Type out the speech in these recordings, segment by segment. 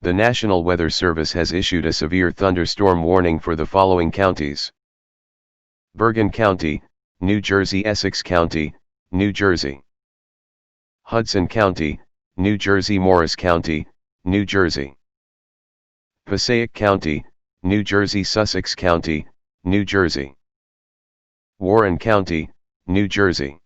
The National Weather Service has issued a severe thunderstorm warning for the following counties: Bergen County, New Jersey; Essex County, New Jersey; Hudson County, New Jersey; Morris County, New Jersey; Passaic County, New Jersey; Sussex County, New Jersey; Warren County, New Jersey.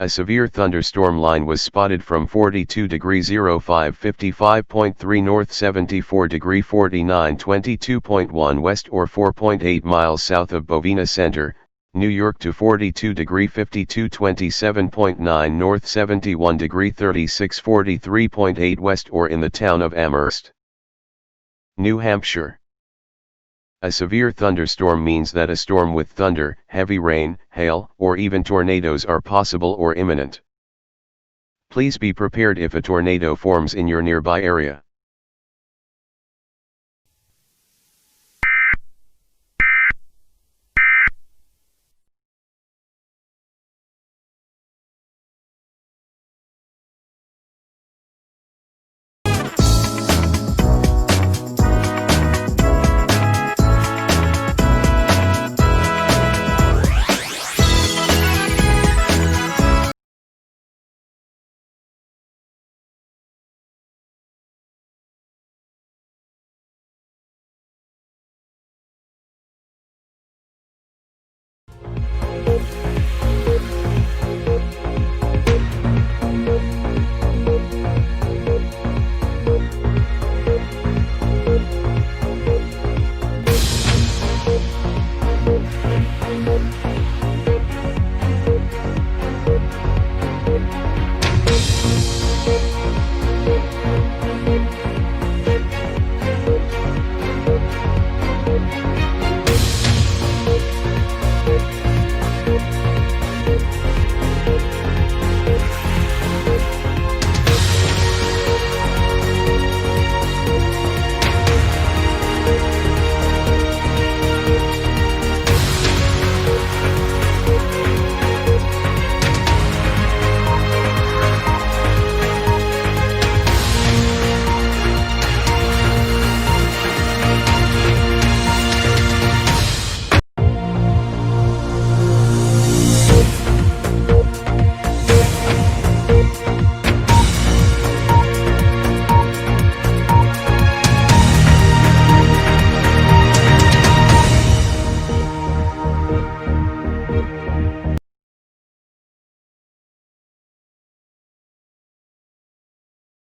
A severe thunderstorm line was spotted from 42°05 55.3 north, 74°49 22.1 west, or 4.8 miles south of Bovina Center, New York, to 42°52 27.9 north, 71°36 43.8 west, or in the town of Amherst, New Hampshire. A severe thunderstorm means that a storm with thunder, heavy rain, hail, or even tornadoes are possible or imminent. Please be prepared if a tornado forms in your nearby area.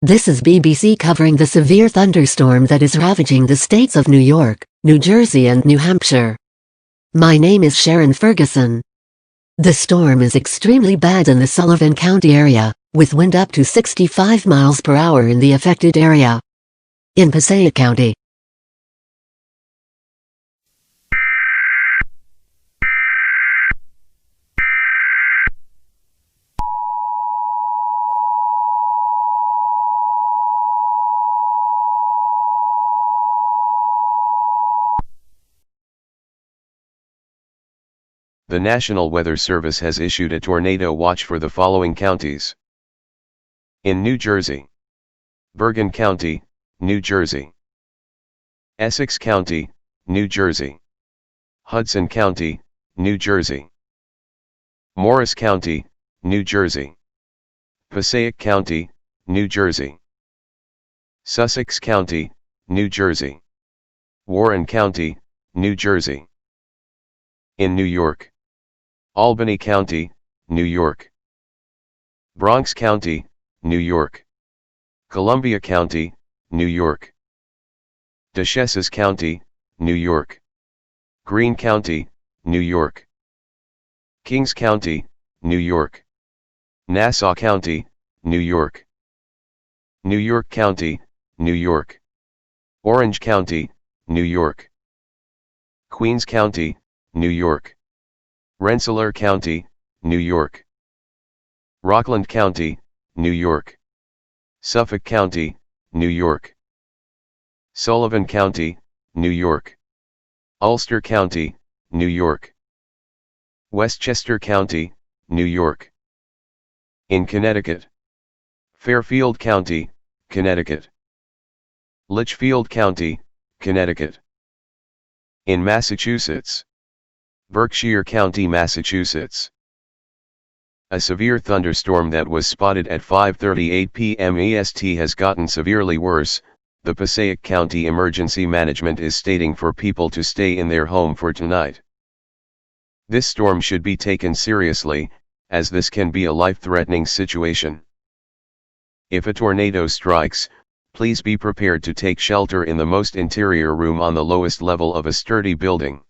This is BBC covering the severe thunderstorm that is ravaging the states of New York, New Jersey and New Hampshire. My name is Sharon Ferguson. The storm is extremely bad in the Sullivan County area, with wind up to 65 miles per hour in the affected area. In Passaic County, The National Weather Service has issued a tornado watch for the following counties: in New Jersey, Bergen County, New Jersey; Essex County, New Jersey; Hudson County, New Jersey; Morris County, New Jersey; Passaic County, New Jersey; Sussex County, New Jersey; Warren County, New Jersey. In New York, Albany County, New York; Bronx County, New York; Columbia County, New York; Dutchess County, New York; Greene County, New York; Kings County, New York; Nassau County, New York; New York County, New York; Orange County, New York; Queens County, New York; Rensselaer County, New York; Rockland County, New York; Suffolk County, New York; Sullivan County, New York; Ulster County, New York; Westchester County, New York. In Connecticut, Fairfield County, Connecticut; Litchfield County, Connecticut. In Massachusetts. Berkshire County, Massachusetts. A severe thunderstorm that was spotted at 5:38 p.m. EST has gotten severely worse. The Passaic County Emergency Management is stating for people to stay in their home for tonight. This storm should be taken seriously, as this can be a life-threatening situation. If a tornado strikes, please be prepared to take shelter in the most interior room on the lowest level of a sturdy building.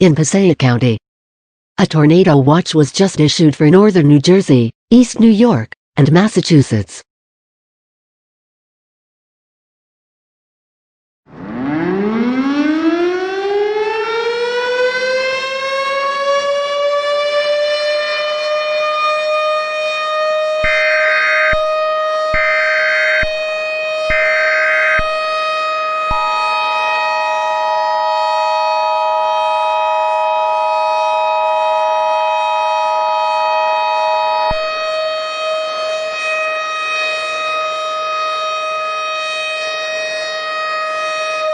In Passaic County, a tornado watch was just issued for northern New Jersey, East New York, and Massachusetts.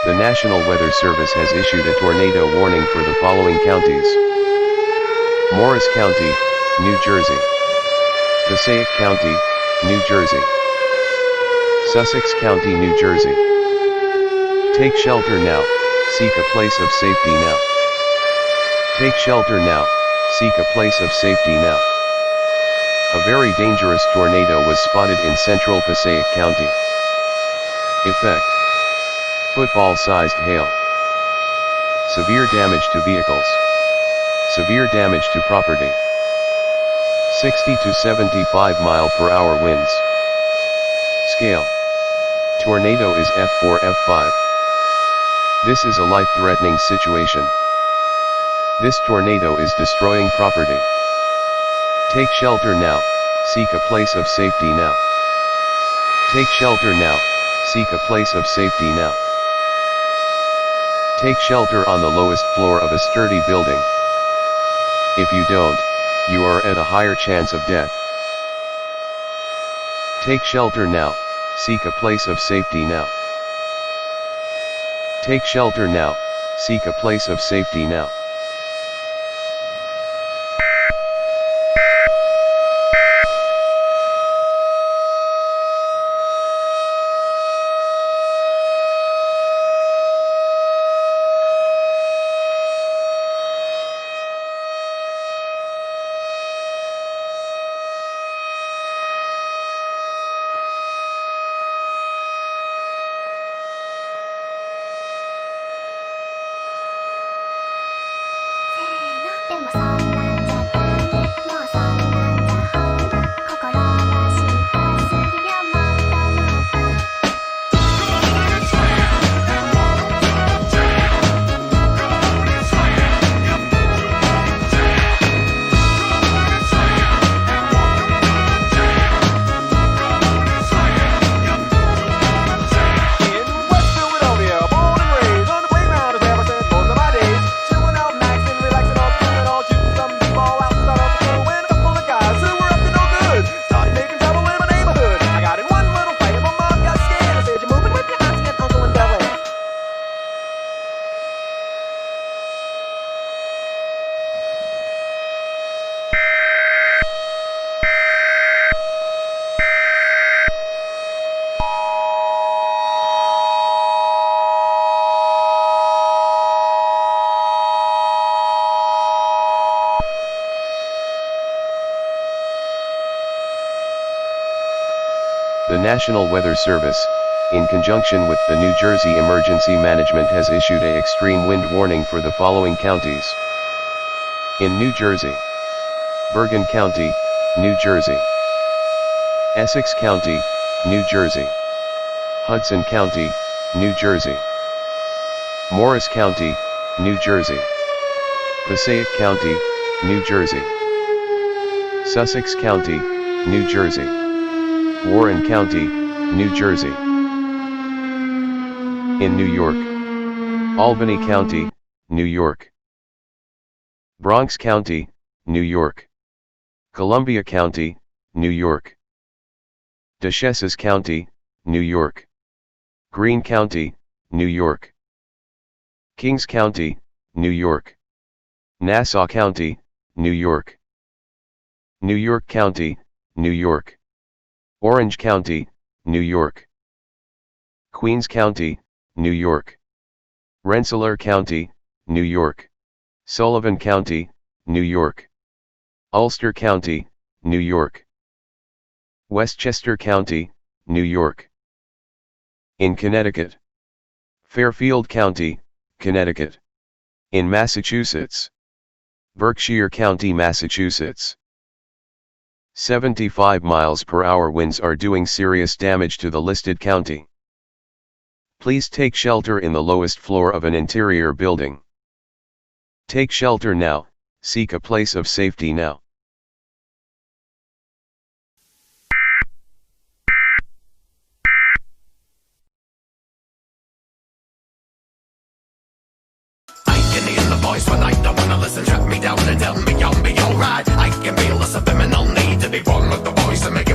The National Weather Service has issued a tornado warning for the following counties: Morris County, New Jersey; Passaic County, New Jersey; Sussex County, New Jersey. Take shelter now, seek a place of safety now. Take shelter now, seek a place of safety now. A very dangerous tornado was spotted in central Passaic County. Effect: football-sized hail. Severe damage to vehicles. Severe damage to property. 60 to 75 mile/hour winds. Scale: tornado is F4, F5. This is a life-threatening situation. This tornado is destroying property. Take shelter now, seek a place of safety now. Take shelter now, seek a place of safety now. Take shelter on the lowest floor of a sturdy building. If you don't, you are at a higher chance of death. Take shelter now, seek a place of safety now. Take shelter now, seek a place of safety now. The National Weather Service, in conjunction with the New Jersey Emergency Management, has issued an extreme wind warning for the following counties. In New Jersey: Bergen County, New Jersey; Essex County, New Jersey; Hudson County, New Jersey; Morris County, New Jersey; Passaic County, New Jersey; Sussex County, New Jersey. Warren County, New Jersey. In New York. Albany County, New York. Bronx County, New York. Columbia County, New York. Dutchess County, New York. Greene County, New York. Kings County, New York. Nassau County, New York. New York County, New York. Orange County, New York. Queens County, New York. Rensselaer County, New York. Sullivan County, New York. Ulster County, New York. Westchester County, New York. In Connecticut. Fairfield County, Connecticut. In Massachusetts. Berkshire County, Massachusetts. 75 miles per hour winds are doing serious damage to the listed county. Please take shelter in the lowest floor of an interior building. Take shelter now, seek a place of safety now. Voice when I don't wanna listen, shut me down and tell me I'll be alright. I can feel a subliminal need to be one with the voice and make